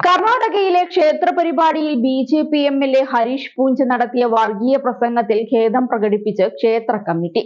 കർണാടകയിലെ ക്ഷേത്ര പരിപാടിയിൽ ബി.ജെ.പി. എം.എൽ.എ. ഹരീഷ് പൂഞ്ച് നടത്തിയ വർഗീയ പ്രസംഗത്തിൽ ഖേദം പ്രകടിപ്പിച്ച് ക്ഷേത്ര കമ്മിറ്റി.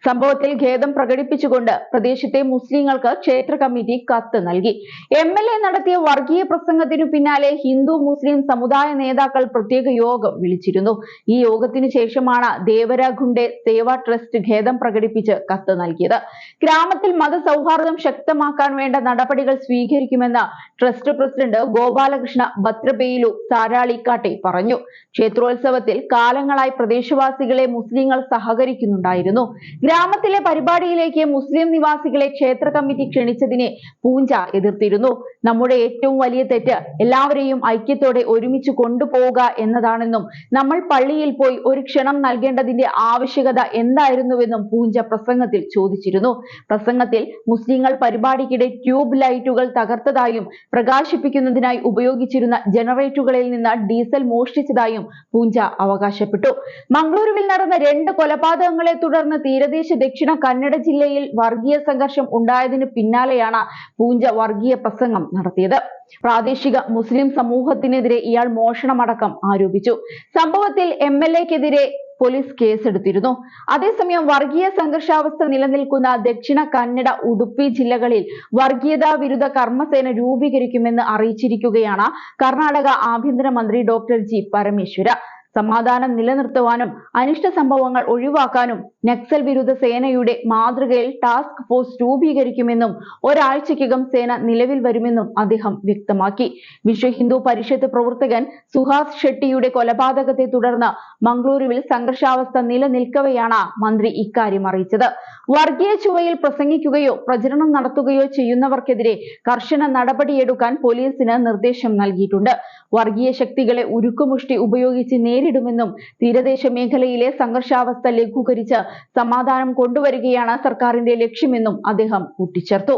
സംഭവത്തിൽ ഖേദം പ്രകടിപ്പിച്ചുകൊണ്ട് പ്രദേശത്തെ മുസ്ലിങ്ങൾക്ക് ക്ഷേത്ര കമ്മിറ്റി കത്ത് നൽകി. എം.എൽ.എ. നടത്തിയ വർഗീയ പ്രസംഗത്തിനു പിന്നാലെ ഹിന്ദു മുസ്ലിം സമുദായ നേതാക്കൾ പ്രത്യേക യോഗം വിളിച്ചിരുന്നു. ഈ യോഗത്തിനു ശേഷമാണ് ദേവരാഖുണ്ടെ സേവാ ട്രസ്റ്റ് ഖേദം പ്രകടിപ്പിച്ച് കത്ത് നൽകിയത്. ഗ്രാമത്തിൽ മതസൗഹാർദ്ദം ശക്തമാക്കാൻ വേണ്ട നടപടികൾ സ്വീകരിക്കുമെന്ന് ട്രസ്റ്റ് പ്രസിഡന്റ് ഗോപാലകൃഷ്ണ ബത്രബെയിലു സാരാളിക്കാട്ടെ പറഞ്ഞു. ക്ഷേത്രോത്സവത്തിൽ കാലങ്ങളായി പ്രദേശവാസികളെ മുസ്ലിങ്ങൾ സഹകരിക്കുന്നുണ്ടായിരുന്നു. ഗ്രാമത്തിലെ പരിപാടിയിലേക്ക് മുസ്ലിം നിവാസികളെ ക്ഷേത്ര കമ്മിറ്റി ക്ഷണിച്ചതിനെ പൂഞ്ച എതിർത്തിരുന്നു. നമ്മുടെ ഏറ്റവും വലിയ തെറ്റ് എല്ലാവരെയും ഐക്യത്തോടെ ഒരുമിച്ച് കൊണ്ടുപോവുക എന്നതാണെന്നും നമ്മൾ പള്ളിയിൽ പോയി ഒരു ക്ഷണം നൽകേണ്ടതിന്റെ ആവശ്യകത എന്തായിരുന്നുവെന്നും പൂഞ്ച പ്രസംഗത്തിൽ ചോദിച്ചിരുന്നു. പ്രസംഗത്തിൽ മുസ്ലിങ്ങൾ പരിപാടിക്കിടെ ട്യൂബ് ലൈറ്റുകൾ തകർത്തതായും പ്രകാശിപ്പിക്കുന്നതിനായി ഉപയോഗിച്ചിരുന്ന ജനറേറ്ററുകളിൽ നിന്ന് ഡീസൽ മോഷ്ടിച്ചതായും പൂഞ്ച അവകാശപ്പെട്ടു. മംഗളൂരുവിൽ നടന്ന 2 കൊലപാതകങ്ങളെ തുടർന്ന് തീരദേശ ദക്ഷിണ കന്നഡ ജില്ലയിൽ വർഗീയ സംഘർഷം ഉണ്ടായതിനു പിന്നാലെയാണ് പൂഞ്ച വർഗീയ പ്രസംഗം നടത്തിയത്. പ്രാദേശിക മുസ്ലിം സമൂഹത്തിനെതിരെ ഇയാൾ മോഷണമടക്കം ആരോപിച്ചു. സംഭവത്തിൽ എം.എൽ.എക്കെതിരെ പോലീസ് കേസെടുത്തിരുന്നു. അതേസമയം വർഗീയ സംഘർഷാവസ്ഥ നിലനിൽക്കുന്ന ദക്ഷിണ കന്നഡ, ഉടുപ്പി ജില്ലകളിൽ വർഗീയതാ വിരുദ്ധ കർമ്മസേന രൂപീകരിക്കുമെന്ന് അറിയിച്ചിരിക്കുകയാണ് കർണാടക ആഭ്യന്തരമന്ത്രി ഡോക്ടർ ജി പരമേശ്വര. സമാധാനം നിലനിർത്തുവാനും അനിഷ്ട സംഭവങ്ങൾ ഒഴിവാക്കാനും നക്സൽ വിരുദ്ധ സേനയുടെ മാതൃകയിൽ ടാസ്ക് ഫോഴ്സ് രൂപീകരിക്കുമെന്നും ഒരാഴ്ചയ്ക്കകം സേന നിലവിൽ വരുമെന്നും അദ്ദേഹം വ്യക്തമാക്കി. വിശ്വ ഹിന്ദു പരിഷത്ത് പ്രവർത്തകൻ സുഹാസ് ഷെട്ടിയുടെ കൊലപാതകത്തെ തുടർന്ന് മംഗളൂരുവിൽ സംഘർഷാവസ്ഥ നിലനിൽക്കവെയാണ് മന്ത്രി ഇക്കാര്യം അറിയിച്ചത്. വർഗീയ ചുവയിൽ പ്രസംഗിക്കുകയോ പ്രചരണം നടത്തുകയോ ചെയ്യുന്നവർക്കെതിരെ കർശന നടപടിയെടുക്കാൻ പോലീസിന് നിർദ്ദേശം നൽകിയിട്ടുണ്ട്. വർഗീയ ശക്തികളെ ഉരുക്കുമുഷ്ടി ഉപയോഗിച്ച് നേരിടുമെന്നും തീരദേശ മേഖലയിലെ സംഘർഷാവസ്ഥ ലഘൂകരിച്ച് സമാധാനം കൊണ്ടുവരികയാണ് സർക്കാരിന്റെ ലക്ഷ്യമെന്നും അദ്ദേഹം കൂട്ടിച്ചേർത്തു.